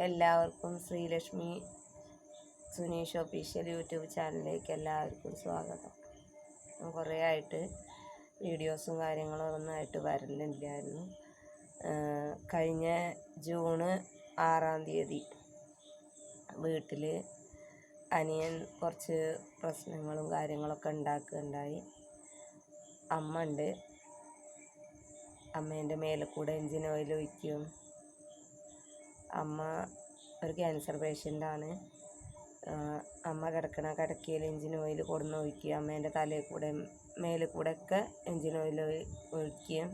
എല്ലാവർക്കും Sreelakshmi Suneesh official YouTube ചാനലിലേക്ക് എല്ലാവർക്കും സ്വാഗതം. കുറേ ആയിട്ട് വീഡിയോസും കാര്യങ്ങളും ഒന്നായിട്ട് വരലില്ലായിരുന്നു. കഴിഞ്ഞ ജൂൺ 6 വീട്ടിൽ അനിയൻ കുറച്ച് പ്രശ്നങ്ങളും കാര്യങ്ങളൊക്കെ ഉണ്ടാക്കുകയുണ്ടായി. അമ്മ ഉണ്ട്. അമ്മേൻ്റെ മേലെ കൂടെ എൻജിൻ ഓയിൽ ഒഴിക്കും. അമ്മ ഒരു ക്യാൻസർ പേഷ്യൻ്റാണ്. അമ്മ കിടക്കണ കിടക്കയിൽ എൻജിൻ ഓയിൽ കൊടുന്ന് ഒഴിക്കുക. അമ്മേൻ്റെ തലയിൽ കൂടെ മേലെ കൂടെ ഒക്കെ എൻജിൻ ഓയിൽ ഒഴിക്കുകയും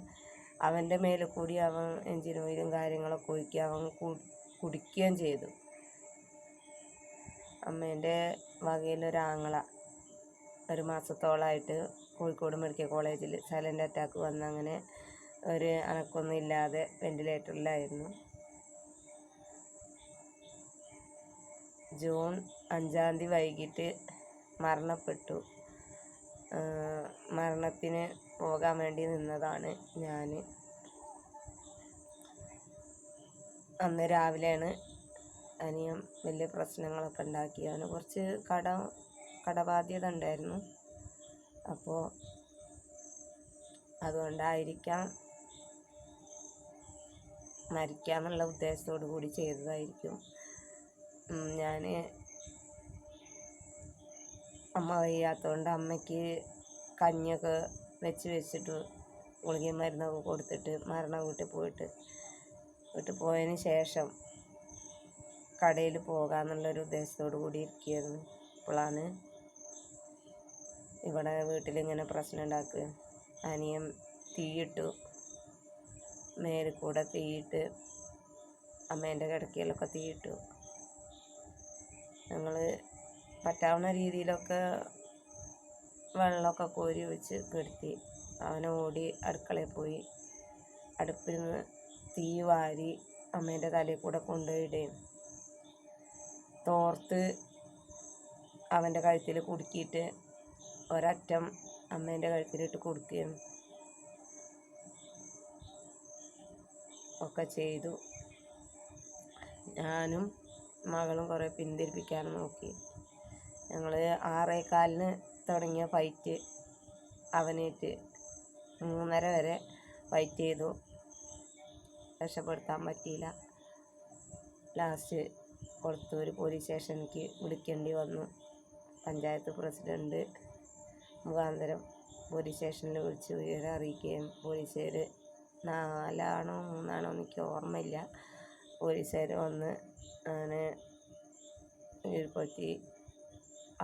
അവൻ്റെ മേലെ കൂടി അവൻ എൻജിൻ ഓയിലും കാര്യങ്ങളൊക്കെ ഒഴിക്കുക. അവൻ കുടിക്കുകയും ചെയ്തു. അമ്മേൻ്റെ വകയിലൊരാങ്ങള 1 മാസത്തോളമായിട്ട് കോഴിക്കോട് മെഡിക്കൽ കോളേജിൽ സൈലൻ്റ് അറ്റാക്ക് വന്ന് അങ്ങനെ ഒരു അനക്കൊന്നും ഇല്ലാതെ വെൻറ്റിലേറ്ററിലായിരുന്നു. ജൂൺ 5 വൈകിട്ട് മരണപ്പെട്ടു. മരണത്തിന് പോകാൻ വേണ്ടി നിന്നതാണ് ഞാൻ. അന്ന് രാവിലെയാണ് അനിയൻ വലിയ പ്രശ്നങ്ങളൊക്കെ ഉണ്ടാക്കി. അവന് കുറച്ച് കടബാധ്യത ഉണ്ടായിരുന്നു. അപ്പോൾ അതുകൊണ്ടായിരിക്കാം മരിക്കാമെന്നുള്ള ഉദ്ദേശത്തോടു കൂടി ചെയ്തതായിരിക്കും. ഞാൻ അമ്മ വയ്യാത്തതുകൊണ്ട് അമ്മയ്ക്ക് കഞ്ഞിയൊക്കെ വെച്ചിട്ട് ഗുളികയും മരുന്നൊക്കെ കൊടുത്തിട്ട് മരണ വീട്ടിൽ പോയതിന് ശേഷം കടയിൽ പോകാമെന്നുള്ളൊരു ഉദ്ദേശത്തോടു കൂടി ഇരിക്കുകയായിരുന്നു. അപ്പോഴാണ് ഇവിടെ വീട്ടിലിങ്ങനെ പ്രശ്നം ഉണ്ടാക്കുക. അനിയൻ തീയിട്ടു. മേലിൽ കൂടെ തീയിട്ട് അമ്മേൻ്റെ കിടക്കയിലൊക്കെ തീയിട്ടു. ഞങ്ങൾ പറ്റാവുന്ന രീതിയിലൊക്കെ വെള്ളമൊക്കെ കോരി ഒഴിച്ച് കെടുത്തി. അവനെ ഓടി അടുക്കളയിൽ പോയി അടുപ്പിൽ നിന്ന് തീ വാരി അമ്മേൻ്റെ തലയിൽ കൂടെ കൊണ്ടുപോയിടുകയും തോർത്ത് അവൻ്റെ കഴുത്തിൽ കുടുക്കിയിട്ട് ഒരറ്റം അമ്മേൻ്റെ കഴുത്തിലിട്ട് കൊടുക്കുകയും ഒക്കെ ചെയ്തു. ഞാനും മകളും കുറേ പിന്തിരിപ്പിക്കാൻ നോക്കി. ഞങ്ങൾ 6:15 തുടങ്ങിയ ഫൈറ്റ് അവനേറ്റ് 3:30 വരെ ഫൈറ്റ് ചെയ്തു. രക്ഷപ്പെടുത്താൻ പറ്റിയില്ല. ലാസ്റ്റ് കൊളത്തൂർ പോലീസ് സ്റ്റേഷനിലേക്ക് വിളിക്കേണ്ടി വന്നു. പഞ്ചായത്ത് പ്രസിഡൻറ്റ് മുഖാന്തരം പോലീസ് സ്റ്റേഷനിൽ വിളിച്ച് വിവരം അറിയിക്കുകയും പോലീസുകാർ 4 ആണോ 3 ആണോ എനിക്ക് ഓർമ്മയില്ല. പോലീസുകാർ വന്ന് അങ്ങനെ കീഴ്പൊത്തി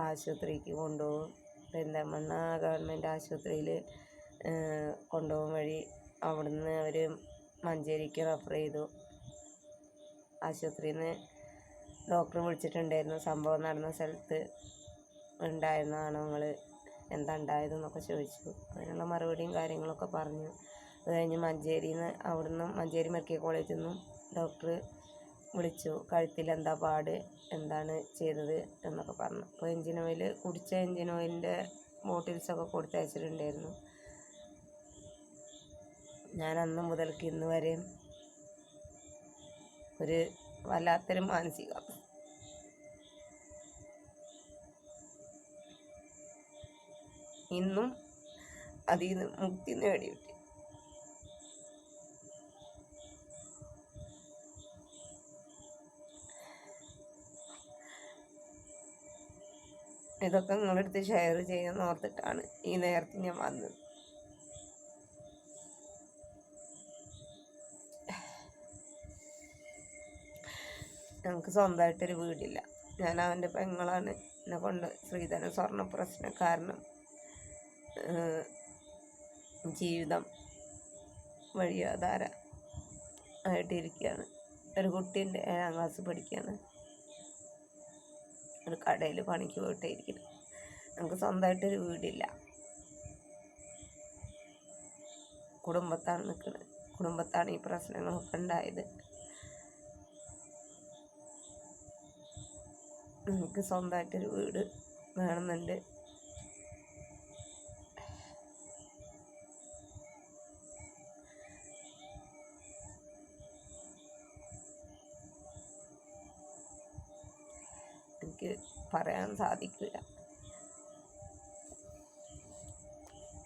ആശുപത്രിക്ക് കൊണ്ടുപോകും. പെരിന്തൽമണ്ണ ഗവൺമെൻറ് ആശുപത്രിയിൽ കൊണ്ടുപോകും വഴി അവിടുന്ന് അവർ മഞ്ചേരിക്ക് റെഫർ ചെയ്തു. ആശുപത്രിയിൽ നിന്ന് ഡോക്ടർ വിളിച്ചിട്ടുണ്ടായിരുന്നു. സംഭവം നടന്ന സ്ഥലത്ത് ഉണ്ടായിരുന്നതാണോ നിങ്ങൾ എന്താ ഉണ്ടായതെന്നൊക്കെ ചോദിച്ചു. അതിനുള്ള മറുപടിയും കാര്യങ്ങളൊക്കെ പറഞ്ഞു. അത് കഴിഞ്ഞ് അവിടുന്ന് മഞ്ചേരി മെഡിക്കൽ കോളേജിൽ നിന്നും ഡോക്ടർ വിളിച്ചു. കഴുത്തിൽ എന്താ പാട്, എന്താണ് ചെയ്തത് എന്നൊക്കെ പറഞ്ഞു. അപ്പോൾ എൻജിൻ ഓയിൽ കുടിച്ച എൻജിൻ ഓയിലിൻ്റെ ബോട്ടിൽസൊക്കെ കൊടുത്തയച്ചിട്ടുണ്ടായിരുന്നു. ഞാൻ അന്ന് മുതൽക്ക് ഇന്ന് വരെയും ഒരു വല്ലാത്തൊരു മാനസികാവസ്ഥ. ഇന്നും അതിൽ നിന്ന് മുക്തി നേടിയിട്ട് ഇതൊക്കെ നിങ്ങളുടെ അടുത്ത് ഷെയർ ചെയ്യാൻ ഓർത്തിട്ടാണ് ഈ നേരത്തെ ഞാൻ വന്നത്. ഞങ്ങൾക്ക് സ്വന്തമായിട്ടൊരു വീടില്ല. ഞാൻ അവൻ്റെ പെങ്ങളാണ്. എന്നെ കൊണ്ട് ശ്രീധരൻ സ്വർണ്ണ പ്രശ്നം കാരണം ജീവിതം വഴിയാധാര ആയിട്ടിരിക്കുകയാണ്. ഒരു കുട്ടീൻ്റെ 7ാം ക്ലാസ് പഠിക്കുകയാണ്. ഒരു കടയിൽ പണിക്ക് പോയിട്ടേ ഇരിക്കുന്നു. ഞങ്ങൾക്ക് സ്വന്തമായിട്ടൊരു വീടില്ല. കുടുംബത്താണ് നിൽക്കുന്നത്. കുടുംബത്താണ് ഈ പ്രശ്നങ്ങളൊക്കെ ഉണ്ടായത്. എനിക്ക് സ്വന്തമായിട്ടൊരു വീട് വേണമെന്നുണ്ട്. എനിക്ക് പറയാൻ സാധിക്കില്ല.